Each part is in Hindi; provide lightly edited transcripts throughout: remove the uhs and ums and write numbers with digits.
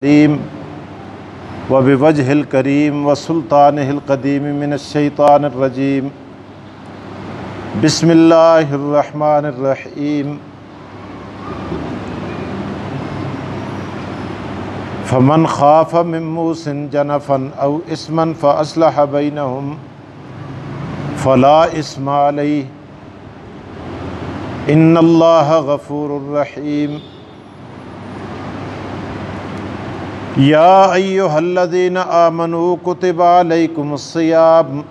करीम व बिवजहिल करीम व सुल्तानिहिल कदीम मिनश्शैतानिर रजीम बिस्मिल्लाहिर रहमानिर रहीम। फमन खाफ मिन मूसिन जनफन औ इस्मन फ़अस्लह बैनहुम फ़ला इस्मा अलैहि इन्नल्लाह गफूरुर रहीम। या अय्युहल्लज़ीना आमनू कुतिबा अलैकुमुस्सियाम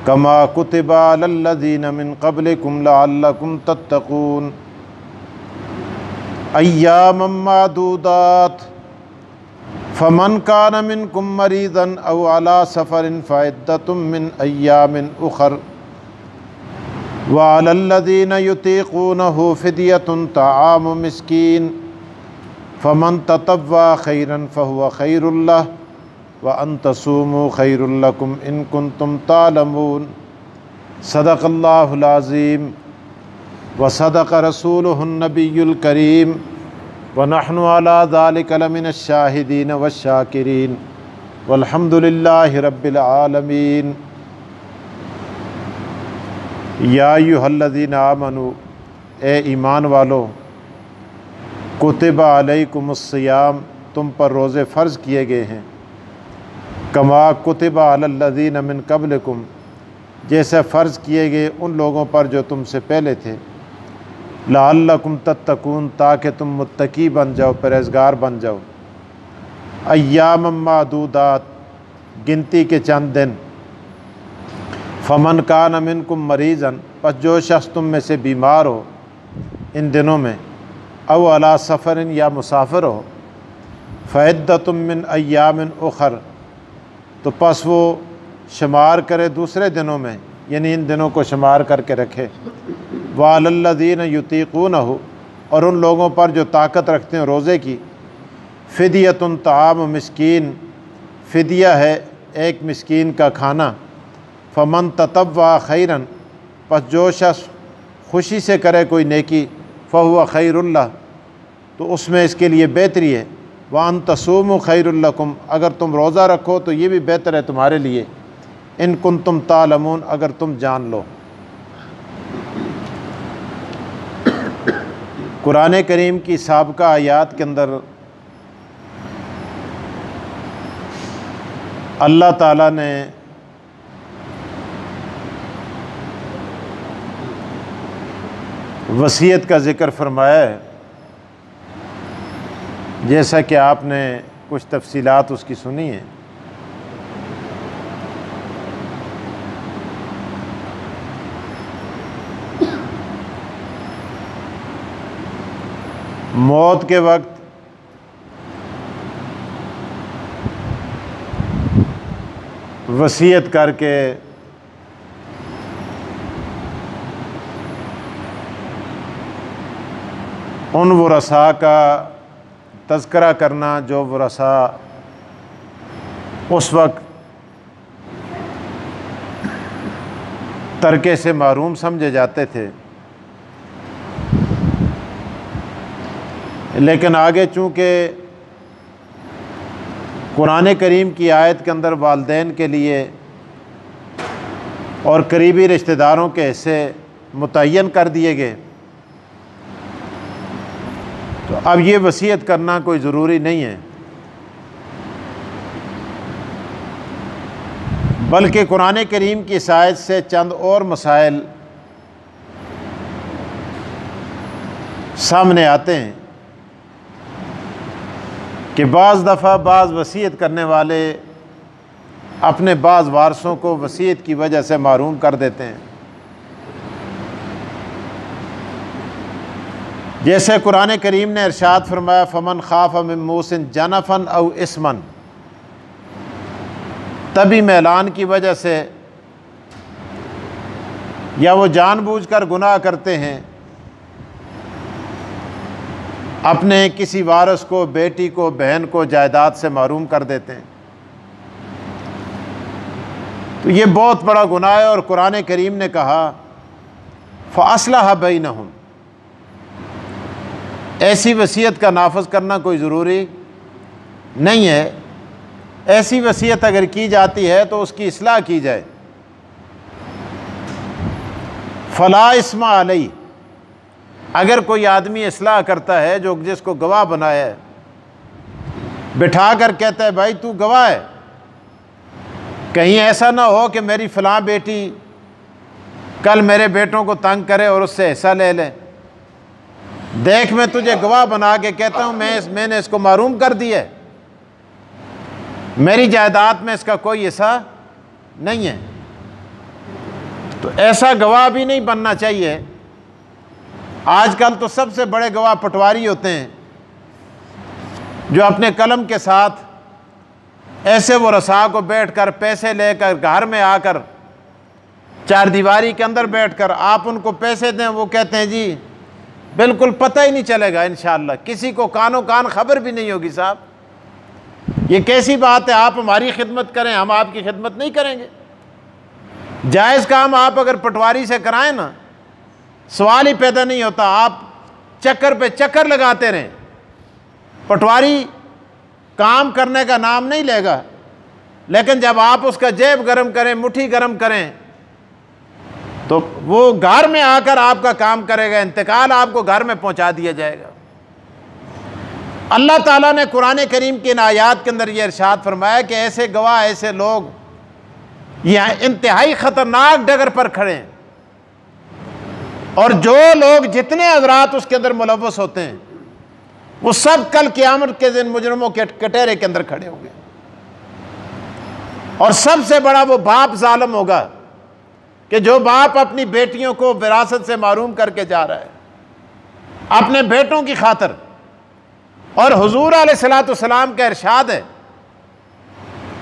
कमा कुतिबा अलल्लज़ीना मिन क़ब्लिकुम लअल्लकुम तत्तक़ून अय्यामम मादूदात फमन कान मिनकुम मरीज़न औ अला सफ़रिन फ़इद्दतुम मिन अय्यामिन उख़र व अलल्लज़ीना युतीक़ूनहु फ़िद्यतुन तआमु मिस्कीन फ़मन ततव्वा खैरन फ़हुव खैरुल लह व अन तसूमू खैरुल लकुम इन कुंतुम तालमून। सदक़ल्लाहुल अज़ीम व सदक़ रसूलुहुन नबियुल करीम व नहनु अला ज़ालिका लमिनश शाहिदीन वश्शाकिरीन वल्हम्दुलिल्लाहि रब्बिल आलमीन। या अय्युहल्लज़ीना आमनू, ए ईमान वालो, कुतिबा अलैकुमुस्सियाम, तुम पर रोज़े फ़र्ज़ किए गए हैं। कमा कुतिबा अलल्लज़ीना मिन क़ब्लिकुम, जैसे फ़र्ज़ किए गए उन लोगों पर जो तुमसे पहले थे। लअल्लकुम तत्तक़ून, ताकि तुम मुत्तकी बन जाओ, परहेज़गार बन जाओ। अय्यामम मादूदात, गिनती के चंद दिन। फ़मन कान मिनकुम मरीज़न, पस जो शख्स तुम में से बीमार हो इन दिनों में, औ अला सफ़रिन, या मुसाफ़िर हो, फ़इद्दतुम मिन अय्यामिन उख़र, तो पस वो शुमार करे दूसरे दिनों में, यानी इन दिनों को शुमार करके रखे। व अलल्लज़ीना युतीक़ूनहु, और उन लोगों पर जो ताकत रखते हैं रोज़े की। फ़िद्यतुन तआमु मिस्कीन, फ़िदिया है एक मिस्कीन का खाना। फ़मन ततव्वा खैरन, पस जो शख्स खुशी से करे कोई नेकी, फ़हुव खैरुल लह, तो उसमें इसके लिए बेहतरी है। व अन तसूमू खैरुल लकुम, अगर तुम रोज़ा रखो तो ये भी बेहतर है तुम्हारे लिए। इन कुंतुम तालमून, अगर तुम जान लो। कुरान करीम की साबिक़ा आयात के अंदर अल्लाह ताला ने वसीयत का ज़िक्र फरमाया है, जैसा कि आपने कुछ तफसीलात उसकी सुनी है। मौत के वक्त वसीयत करके उन वरसा का तज़किरा करना जो वरसा उस वक्त तरके से महरूम समझे जाते थे, लेकिन आगे चूँकि कुरान करीम की आयत के अंदर वालिदैन के लिए और करीबी रिश्तेदारों के हिस्से मुतय्यन कर दिए गए, तो अब ये वसीयत करना कोई ज़रूरी नहीं है, बल्कि कुरान करीम की इस आयत से चंद और मसाइल सामने आते हैं कि बाज़ दफ़ा बाज़ वसीयत करने वाले अपने बाज़ वारसों को वसीयत की वजह से महरूम कर देते हैं। जैसे कुरान करीम ने इरशाद फरमाया, फ़मन खाफ़ मिन मूसिन जनफन औ इस्मन, तभी मैलान की वजह से या वो जानबूझकर गुनाह करते हैं, अपने किसी वारिस को, बेटी को, बहन को जायदाद से महरूम कर देते हैं, तो ये बहुत बड़ा गुनाह है। और कुरान करीम ने कहा फ़अस्लह बैनहुम, ऐसी वसीयत का नाफज करना कोई ज़रूरी नहीं है। ऐसी वसीयत अगर की जाती है तो उसकी इस्लाह की जाए। फला इस्मा अलई, अगर कोई आदमी इस्लाह करता है जो जिसको गवाह बनाया है, बिठा कर कहता है भाई तू गवाह है, कहीं ऐसा ना हो कि मेरी फ़लाँ बेटी कल मेरे बेटों को तंग करे और उससे हिस्सा ले ले, देख मैं तुझे गवाह बना के कहता हूँ मैंने इसको मारूम कर दिया है, मेरी जायदाद में इसका कोई हिस्सा नहीं है। तो ऐसा गवाह भी नहीं बनना चाहिए। आजकल तो सबसे बड़े गवाह पटवारी होते हैं जो अपने कलम के साथ ऐसे वो रसा को बैठकर पैसे लेकर घर में आकर चार दीवारी के अंदर बैठकर आप उनको पैसे दें, वो कहते हैं जी बिल्कुल पता ही नहीं चलेगा, इंशाअल्लाह किसी को कानो कान खबर भी नहीं होगी। साहब ये कैसी बात है, आप हमारी खिदमत करें, हम आपकी खिदमत नहीं करेंगे। जायज़ काम आप अगर पटवारी से कराएं ना, सवाल ही पैदा नहीं होता। आप चक्कर पे चक्कर लगाते रहें, पटवारी काम करने का नाम नहीं लेगा। लेकिन जब आप उसका जेब गर्म करें, मुट्ठी गर्म करें, तो वो घर में आकर आपका काम करेगा, इंतकाल आपको घर में पहुंचा दिया जाएगा। अल्लाह ताला ने कुरान करीम के इन आयात के अंदर ये इरशाद फरमाया कि ऐसे गवाह, ऐसे लोग यहाँ इंतहाई ख़तरनाक डगर पर खड़े हैं, और जो लोग जितने हज़रात उसके अंदर मुलव्वस होते हैं वो सब कल क़यामत के दिन मुजरिमों के कटहरे के अंदर खड़े होंगे। और सबसे बड़ा वो बाप जालिम होगा कि जो बाप अपनी बेटियों को विरासत से महरूम करके जा रहा है अपने बेटों की खातिर। और हुजूर अलैहिस्सलाम का इरशाद है,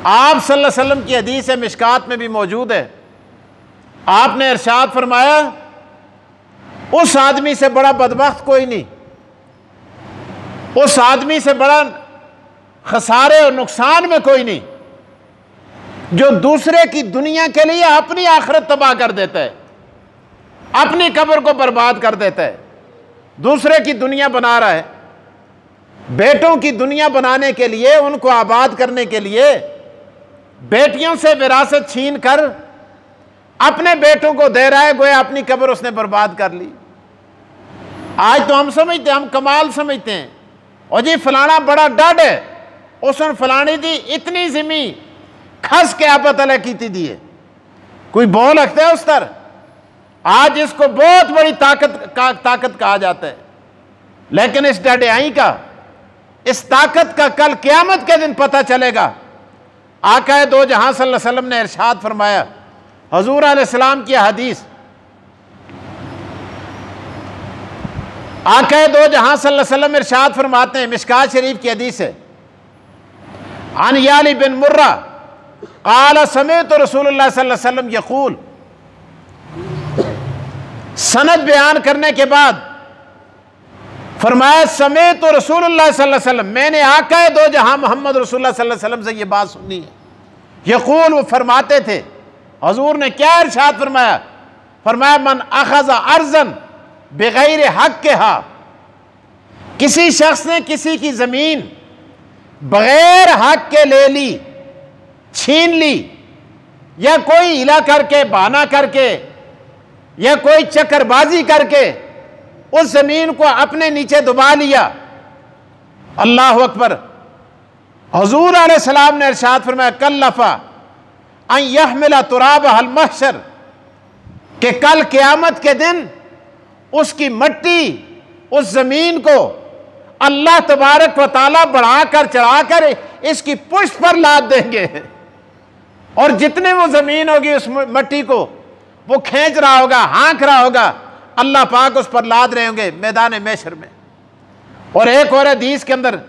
आप सल्लल्लाहु अलैहि वसल्लम की हदीस है, मिशकात में भी मौजूद है, आपने इरशाद फरमाया उस आदमी से बड़ा बदबख्त कोई नहीं, उस आदमी से बड़ा खसारे और नुकसान में कोई नहीं जो दूसरे की दुनिया के लिए अपनी आखिरत तबाह कर देता है, अपनी कब्र को बर्बाद कर देता है। दूसरे की दुनिया बना रहा है, बेटों की दुनिया बनाने के लिए, उनको आबाद करने के लिए बेटियों से विरासत छीन कर अपने बेटों को दे रहा है, गोया अपनी कब्र उसने बर्बाद कर ली। आज तो हम समझते हैं, हम कमाल समझते हैं, और जी फलाना बड़ा डड है, उसने फलानी दी इतनी ज़मीन खस के आपत अलग की दी है, कोई बोल रखता है उस तर। आज इसको बहुत बड़ी ताकत कहा जाता है, लेकिन इस डडयाई का, इस ताकत का कल क़यामत के दिन पता चलेगा। आका दो जहां सल्लल्लाहु अलैहि वसल्लम ने इरशाद फरमाया, हुजूर अलैहिस्सलाम की हदीस, आका दो जहां सल्लल्लाहु अलैहि वसल्लम इरशाद फरमाते हैं, मिशकात शरीफ की हदीस है, अन याली बिन मुर्रा क़ाल समिअतु रसूलुल्लाह सल्लल्लाहु अलैहि वसल्लम यक़ूल। सनद बयान करने के बाद फरमाया समिअतु रसूलुल्लाह सल्लल्लाहु अलैहि वसल्लम, मैंने आका दो जहां मोहम्मद रसूलुल्लाह सल्लल्लाहु अलैहि वसल्लम से ये बात सुनी है। यक़ूल, वो फरमाते थे, हुजूर ने क्या इरशाद फरमाया? फरमाया मन अखज़ अर्ज़न बिग़ैर हक़्क़िहा, किसी शख्स ने किसी की ज़मीन बग़ैर हक़ के ले ली, छीन ली, या कोई हिला करके, बहाना करके, या कोई चक्करबाजी करके उस जमीन को अपने नीचे दबा लिया। अल्लाह अकबर। हुजूर अलैहिस्सलाम ने इरशाद फरमाया कल्लफ़ा अन यहमिला तुराब हल महशर, कि कल क़यामत के दिन उसकी मट्टी, उस जमीन को अल्लाह तबारक व तआला बढ़ाकर चढ़ाकर इसकी पुष्ट पर लाद देंगे, और जितने वो जमीन होगी उस मट्टी को वो खींच रहा होगा, हाँक रहा होगा, अल्लाह पाक उस पर लाद रहे होंगे मैदान महशर में। और एक और हदीस के अंदर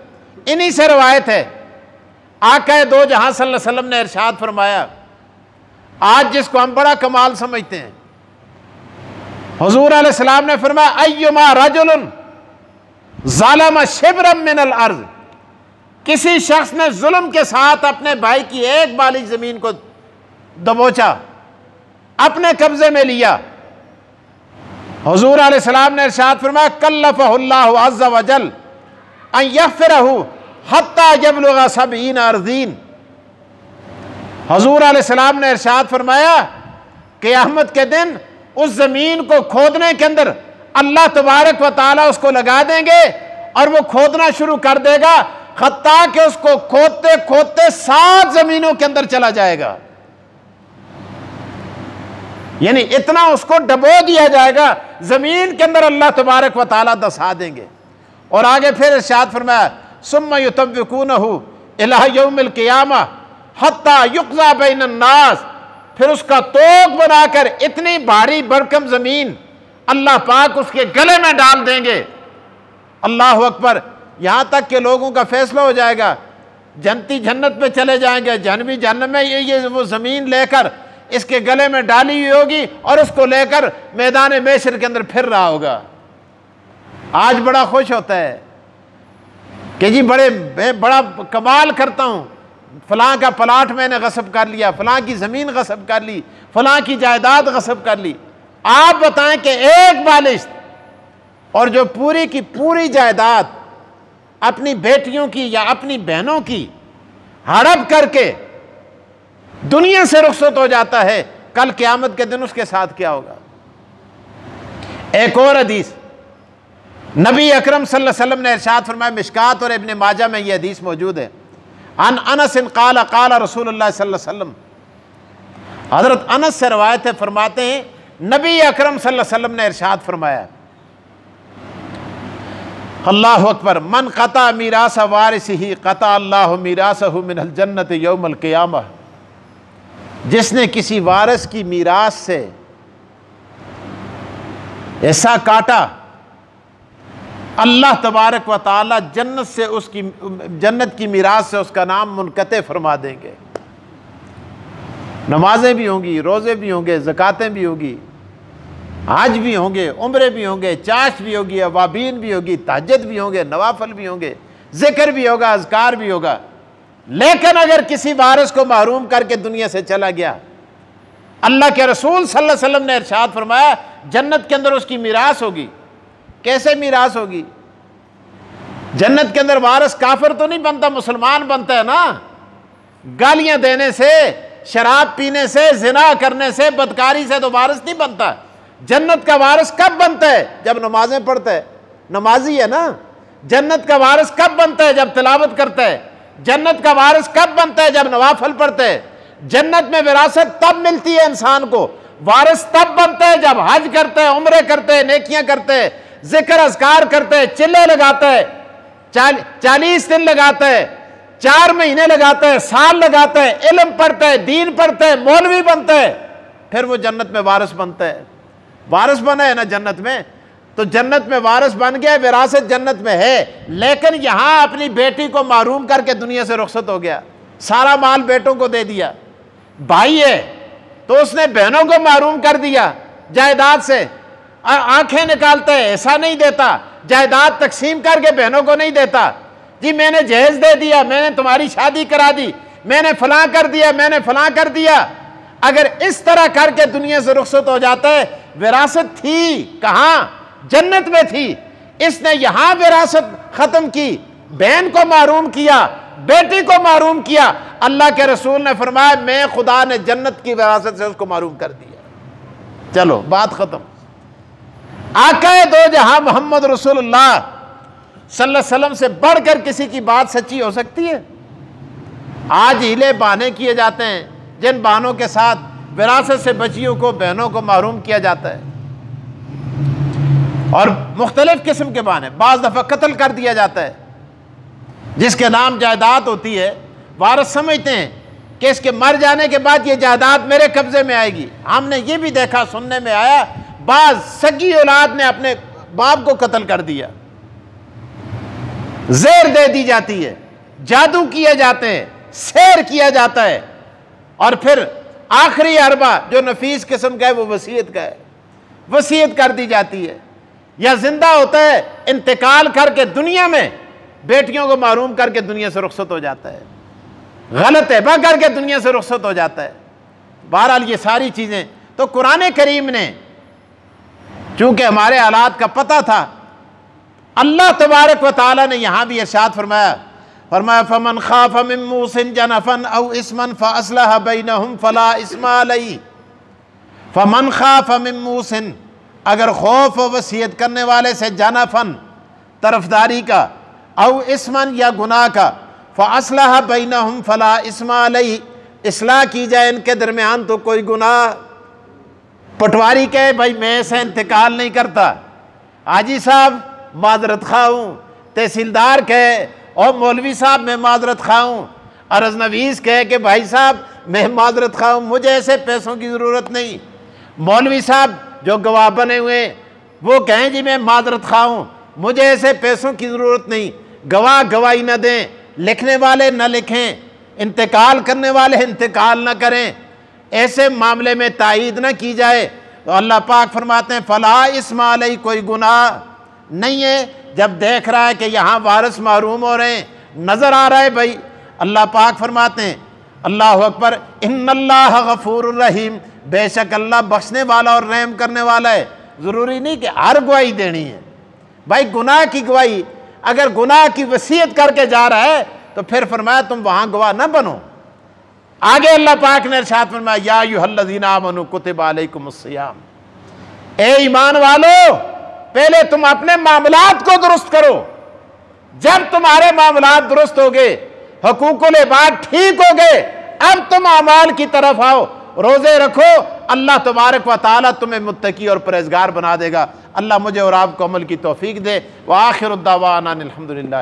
इन्हीं से रवायत है, आका दो जहां सल्लल्लाहु अलैहि वसल्लम ने इरशाद फरमाया, आज जिसको हम बड़ा कमाल समझते हैं, हुजूर अलैहिस्सलाम ने फरमाया अय्युमा रजुलन ज़ालम शिब्रम मिनल अर्ज़, किसी शख्स ने जुल्म के साथ अपने भाई की एक बाली जमीन को दबोचा, अपने कब्जे में लिया, हुजूर अलैहिस्सलाम ने इरशाद फरमाया कल्लफ़हुल्लाहु अज़्ज़ा व जल अन यग़फ़िरहु हत्ता यबलुगा सबईन अर्ज़ीन। हुज़ूर अलैहिस्सलाम ने इरशाद फरमाया क़यामत के दिन उस ज़मीन को खोदने के अंदर अल्लाह तबारक व तआला उसको लगा देंगे और वो खोदना शुरू कर देगा, हत्ता कि उसको खोदते खोदते 7 ज़मीनों के अंदर चला जाएगा। यानी इतना उसको डबो दिया जाएगा, ज़मीन के अंदर अल्लाह तबारक व तआला दसा देंगे। और आगे फिर इरशाद फरमाया सुम्मा युतव्विकूनहु इला यौमिल क़ियामा हत्ता युक़ज़ा बैनन नास। फिर उसका तोक बनाकर इतनी भारी भरकम ज़मीन अल्लाह पाक उसके गले में डाल देंगे। अल्लाह अकबर। यहां तक कि लोगों का फैसला हो जाएगा, जन्नती जन्नत में चले जाएंगे, जहन्नमी जहन्नम में। ये वो ज़मीन लेकर इसके गले में डाली हुई होगी और उसको लेकर मैदान महशर के अंदर फिर रहा होगा। आज बड़ा खुश होता है कि जी बड़ा कमाल करता हूं, फलां का प्लाट मैंने गस्ब कर लिया, फलां की ज़मीन गस्ब कर ली, फलां की जायदाद गस्ब कर ली। आप बताएं कि एक बालिश और जो पूरी की पूरी जायदाद अपनी बेटियों की या अपनी बहनों की हड़प करके दुनिया से रुखसत हो जाता है, कल क़यामत के दिन उसके साथ क्या होगा। एक और हदीस नबी अकरम सल्लल्लाहु अलैहि वसल्लम ने इरशाद फरमाया, मिशकात और इब्न माजा में यह हदीस मौजूद है। अन अनस क़ाल क़ाल रसूलुल्लाह सल्लल्लाहु अलैहि वसल्लम, हज़रत अनस से रवायत है, फरमाते हैं नबी अकरम सल्लल्लाहु अलैहि वसल्लम ने इरशाद फरमाया, अल्लाहु अकबर, मन क़ता मीरास वारिसिही क़ता अल्लाहु मीरासहु मिनल जन्नत यौमल क़ियामा। जिसने किसी वारिस की मीरास से ऐसा काटा, अल्लाह तबारक व तआला जन्नत से उसकी जन्नत की मीरास से उसका नाम मुनक़ते फरमा देंगे। नमाजें भी होंगी, रोज़े भी होंगे, ज़कातें भी होगी, हज भी होंगे, उम्रे भी होंगे, चाश भी होगी, अवाबीन भी होगी, तहज्जुद भी होंगे, नवाफल भी होंगे, ज़िक्र भी होगा, अज़कार भी होगा। लेकिन अगर किसी वारिस को महरूम करके दुनिया से चला गया, अल्लाह के रसूल सल्लल्लाहु अलैहि वसल्लम ने इरशाद फरमाया जन्नत के अंदर उसकी मीरास होगी। कैसे मीरास होगी? जन्नत के अंदर वारिस काफिर तो नहीं बनता, मुसलमान बनता है ना। गालियां देने से, शराब पीने से, जिना करने से, बदकारी से तो वारिस नहीं बनता। जन्नत का वारिस कब बनता है? जब नमाजें पढ़ता है, नमाजी है ना। जन्नत का वारिस कब बनता है? जब तिलावत करता है। जन्नत का वारिस कब बनता है? जब नवाफल पढ़ता है। जन्नत में विरासत तब मिलती है इंसान को, वारिस तब बनता है जब हज करते हैं, उम्रे करते हैं, नेकियां करते हैं, जिक्र अज़कार करते हैं, चिल्ले लगाता है, 40 दिन लगाता है, 4 महीने लगाता है, साल लगाता है, इल्म पढ़ता है, दीन पढ़ता है, मौलवी बनता है, फिर वो जन्नत में वारिस बनता है। वारिस बना है ना जन्नत में, तो जन्नत में वारिस बन गया, विरासत जन्नत में है। लेकिन यहां अपनी बेटी को महरूम करके दुनिया से रुखसत हो गया, सारा माल बेटों को दे दिया। भाई है तो उसने बहनों को महरूम कर दिया जायदाद से, आंखें निकालता है, ऐसा नहीं देता, जायदाद तकसीम करके बहनों को नहीं देता। जी मैंने जहेज दे दिया, मैंने तुम्हारी शादी करा दी, मैंने फलां कर दिया, मैंने फलां कर दिया। अगर इस तरह करके दुनिया से रुखसत हो जाता है, विरासत थी कहां? जन्नत में थी। इसने यहां विरासत खत्म की, बहन को महरूम किया, बेटी को महरूम किया। अल्लाह के रसूल ने फरमाया मैं खुदा ने जन्नत की विरासत से उसको महरूम कर दिया। चलो बात खत्म। आकाए दो जहां मोहम्मद रसूलुल्लाह सल्लल्लाहु अलैहि वसल्लम से बढ़कर किसी की बात सच्ची हो सकती है? आज हीले बहाने किए जाते हैं, जिन बहानों के साथ विरासत से बच्चियों को, बहनों को महरूम किया जाता है, और मुख्तलिफ किस्म के बहाने। बाज़ दफ़ा कत्ल कर दिया जाता है, जिसके नाम जायदाद होती है। वारिस समझते हैं कि इसके मर जाने के बाद ये जायदाद मेरे कब्जे में आएगी। हमने ये भी देखा, सुनने में आया, बाज सगी औलाद ने अपने बाप को कत्ल कर दिया, ज़ेर दे दी जाती है, जादू किए जाते हैं, सेर किया जाता है, और फिर आखिरी अरबा जो नफीस किस्म का है वो वसीयत का है, वसीयत कर दी जाती है। या जिंदा होता है, इंतकाल करके दुनिया में बेटियों को महरूम करके दुनिया से रुखसत हो जाता है, गलत तहबा करके दुनिया से रुखसत हो जाता है। बहरहाल ये सारी चीजें तो कुरान करीम ने, चूंकि हमारे हालात का पता था, अल्लाह तबारक व तआला ने यहां भी इरशाद फरमाया फरमाया फमन खाफ मिन मूसिन जनफन औ इस्मन फअस्लह बैनहुम फला इस्मा अलैहि। फमन खाफ मिन मूसिन, अगर खौफ व वसीयत करने वाले से जनफन तरफदारी का, औ इस्मन या गुनाह का, फअस्लह बैनहुम फला इस्मा अलैहि, इस्लाह की जाए इनके दरमियान तो कोई गुनाह। पटवारी कहे भाई मैं ऐसे इंतकाल नहीं करता, हाजी साहब माजरत खा हूँ। तहसीलदार कहे और मौलवी साहब मैं माजरत खा हूँ। अर्ज़ नवीस कहे कि भाई साहब मैं माजरत खा हूँ, मुझे ऐसे पैसों की ज़रूरत नहीं। मौलवी साहब जो गवाह बने हुए वो कहें जी मैं माजरत खा हूँ, मुझे ऐसे पैसों की ज़रूरत नहीं। गवाह गवाही न दें, लिखने वाले न लिखें, इंतकाल करने वाले इंतकाल न करें, ऐसे मामले में तायीद न की जाए। तो अल्लाह पाक फरमाते हैं फला इस्मा अलैहि, कोई गुनाह नहीं है। जब देख रहा है कि यहाँ वारिस महरूम हो रहे हैं, नज़र आ रहा है भाई, अल्लाह पाक फरमाते हैं अल्लाह अकबर, इन्नल्लाह गफूरुर रहीम, बेशक अल्लाह बख्शने वाला और रहम करने वाला है। ज़रूरी नहीं कि हर गवाही देनी है भाई। गुनाह की गवाही, अगर गुनाह की वसीयत करके जा रहा है तो फिर फरमाया तुम वहाँ गवाह न बनो। आगे अल्लाह पाक ने इरशाद फरमाया या अय्युहल्लज़ीना आमनू कुतिबा अलैकुमुस्सियाम, ए ईमान वालो पहले तुम अपने मामलात को दुरुस्त करो। जब तुम्हारे मामलात दुरुस्त हो गए, हुकूकुल इबाद ठीक हो गए, अब तुम अमाल की तरफ आओ, रोजे रखो, अल्लाह तबारक व तआला तुम्हें मुत्तकी और परहेजगार बना देगा। अल्लाह मुझे और आपको अमल की तौफीक दे। व आखिरु दावाना अनिल हम्दुलिल्लाह।